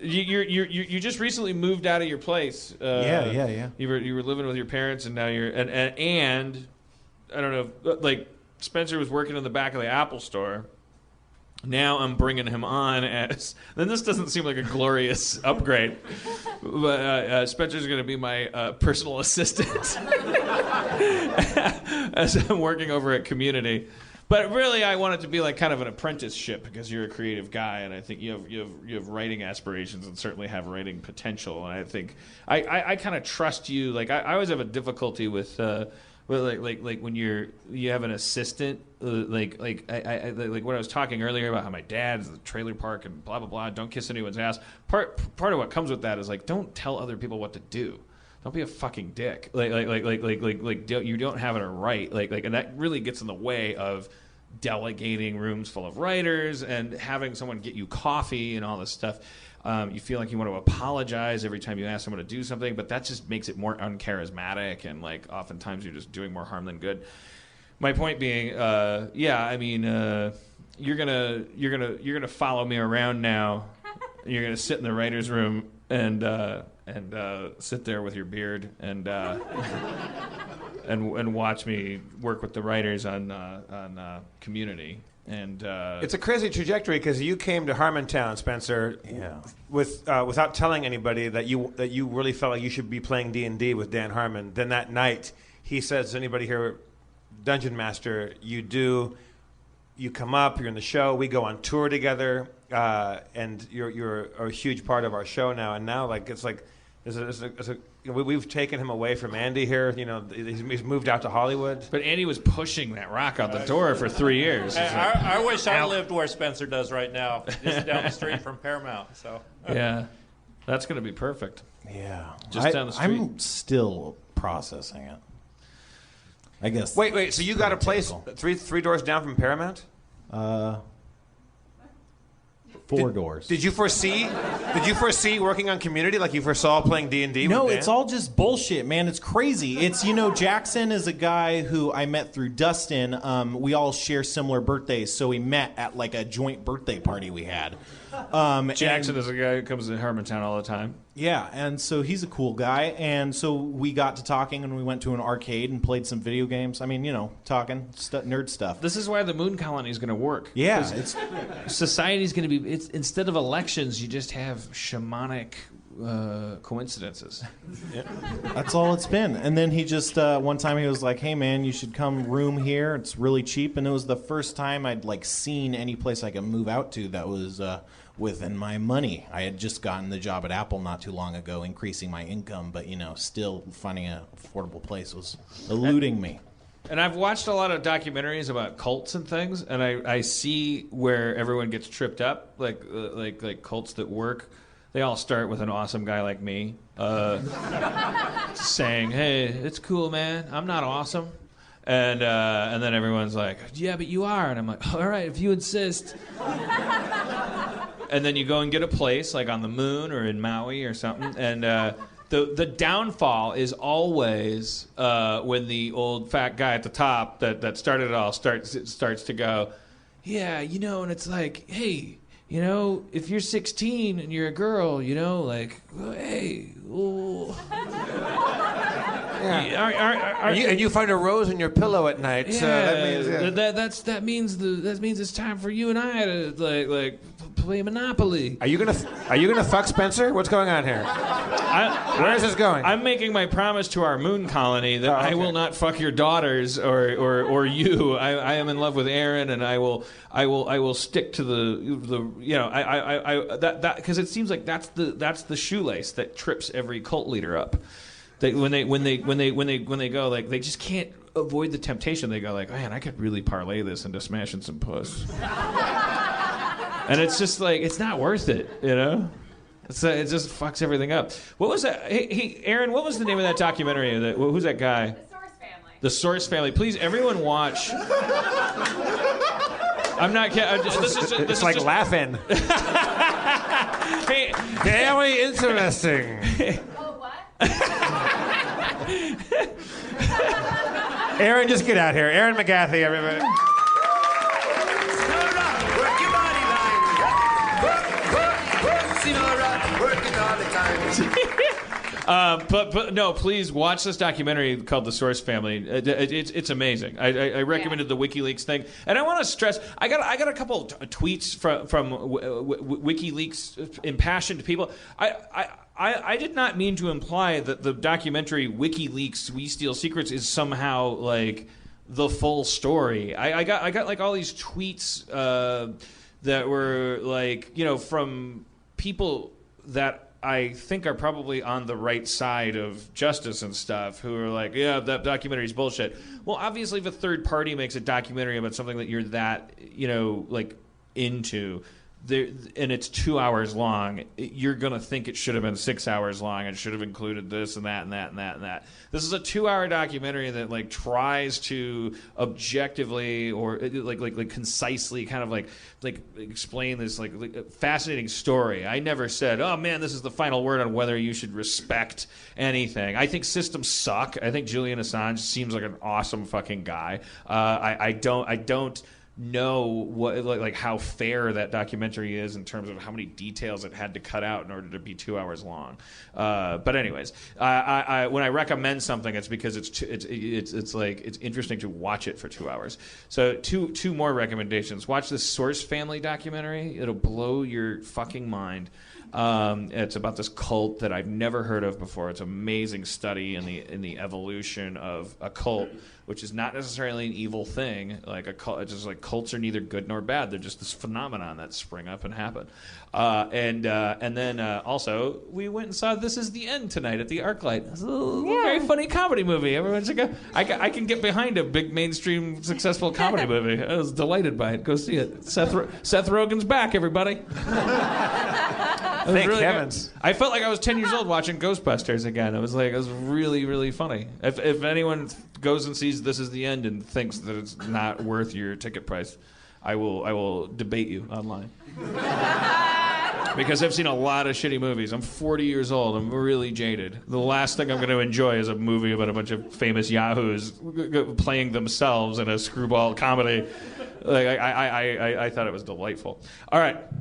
You just recently moved out of your place. Yeah. You were living with your parents, and now you're and I don't know, like Spencer was working in the back of the Apple store. Now I'm bringing him on as... Then this doesn't seem like a glorious upgrade. But Spencer's going to be my personal assistant as I'm working over at Community. But really, I want it to be like kind of an apprenticeship because you're a creative guy, and I think you have writing aspirations and certainly have writing potential. And I think I kind of trust you. Like I always have a difficulty with... like when you have an assistant, like what I was talking earlier about how my dad's the trailer park and blah blah blah. Don't kiss anyone's ass. Part of what comes with that is like don't tell other people what to do. Don't be a fucking dick. You don't have it right. And that really gets in the way of delegating rooms full of writers and having someone get you coffee and all this stuff. You feel like you want to apologize every time you ask someone to do something, but that just makes it more uncharismatic, and like oftentimes you're just doing more harm than good. My point being, you're gonna follow me around now. You're gonna sit in the writers' room and sit there with your beard and watch me work with the writers on Community. And it's a crazy trajectory because you came to Harmontown, Spencer, without telling anybody that you really felt like you should be playing D&D with Dan Harmon. Then that night, he says, "Does anybody here, Dungeon Master?" You do. You come up. You're in the show. We go on tour together, and you're a huge part of our show now. And now, like it's like. We've taken him away from Andy here. You know, he's moved out to Hollywood. But Andy was pushing that rock out the door for 3 years. I wish I lived where Spencer does right now, just down the street from Paramount. So yeah, that's going to be perfect. Yeah, just down the street. I'm still processing it. I guess. Wait. So you got a place three doors down from Paramount? 4 doors. Did you foresee working on Community like you foresaw playing D&D? No, with Dan? it's all just bullshit, man. It's crazy. It's, Jackson is a guy who I met through Dustin. We all share similar birthdays, so we met at like a joint birthday party we had. Jackson is a guy who comes to Harmontown all the time. Yeah, and so he's a cool guy, and so we got to talking, and we went to an arcade and played some video games. I mean, talking nerd stuff. This is why the moon colony is going to work. Yeah, society's going to be. It's instead of elections, you just have shamanic coincidences. Yeah. That's all it's been. And then he just one time he was like, "Hey man, you should come room here. It's really cheap." And it was the first time I'd like seen any place I could move out to that was within my money. I had just gotten the job at Apple not too long ago, increasing my income, but still finding an affordable place was eluding me. And I've watched a lot of documentaries about cults and things, and I see where everyone gets tripped up, like cults that work. They all start with an awesome guy like me saying, "Hey, it's cool, man. I'm not awesome." And then everyone's like, "Yeah, but you are." And I'm like, "All right, if you insist." And then you go and get a place like on the moon or in Maui or something, and the downfall is always when the old fat guy at the top that started it all starts to go, "Yeah, and it's like, hey, if you're 16 and you're a girl, like, hey, ooh." Yeah. And you find a rose in your pillow at night. Yeah, so that means it's time for you and I to like play Monopoly. Are you gonna fuck Spencer? What's going on here? Where is this going? I'm making my promise to our moon colony that I will not fuck your daughters or you. I am in love with Aaron, and I will stick to that because it seems like that's the shoelace that trips every cult leader up. When they go, like, they just can't avoid the temptation. They go like, "Man, I could really parlay this into smashing some puss." And it's just like, it's not worth it, it just fucks everything up. What was that? Hey, Aaron, what was the name of that documentary? Who's that guy? The Source Family. The Source Family. Please, everyone watch. I'm not kidding. It's like laughing. Hey, very interesting. Oh, what? Aaron, just get out here. Aaron McGathy, everybody. But no, please watch this documentary called The Source Family. It's amazing. I recommended the WikiLeaks thing, and I want to stress I got a couple tweets from WikiLeaks impassioned people. I did not mean to imply that the documentary WikiLeaks We Steal Secrets is somehow like the full story. I got like all these tweets that were like, you know, from people that I think are probably on the right side of justice and stuff, who are like, yeah, that documentary's bullshit. Well, obviously, if a third party makes a documentary about something that you're that, you know, like into, and it's 2 hours long, you're going to think it should have been 6 hours long and should have included this and that and that and that and that. This is a 2-hour documentary that like tries to objectively or like concisely kind of like explain this like fascinating story. I never said, oh man, this is the final word on whether you should respect anything. I think systems suck. I think Julian Assange seems like an awesome fucking guy. I don't know what like how fair that documentary is in terms of how many details it had to cut out in order to be 2 hours long. But anyways, I when I recommend something, it's because it's like it's interesting to watch it for 2 hours. So two more recommendations. Watch this Source Family documentary. It'll blow your fucking mind. It's about this cult that I've never heard of before. It's an amazing study in the evolution of a cult, which is not necessarily an evil thing. Like a cult, it's just like cults are neither good nor bad. They're just this phenomenon that spring up and happen. And then also we went and saw This Is the End tonight at the ArcLight. It's a very funny comedy movie. Everyone's like, I can get behind a big mainstream successful comedy movie. I was delighted by it. Go see it. Seth Rogen's back, everybody. Thank really heavens. Good. I felt like I was 10 years old watching Ghostbusters again. It was really, really funny. If anyone goes and sees This Is the End and thinks that it's not worth your ticket price, I will debate you online. Because I've seen a lot of shitty movies. I'm 40 years old. I'm really jaded. The last thing I'm going to enjoy is a movie about a bunch of famous yahoos playing themselves in a screwball comedy. Like I thought it was delightful. All right.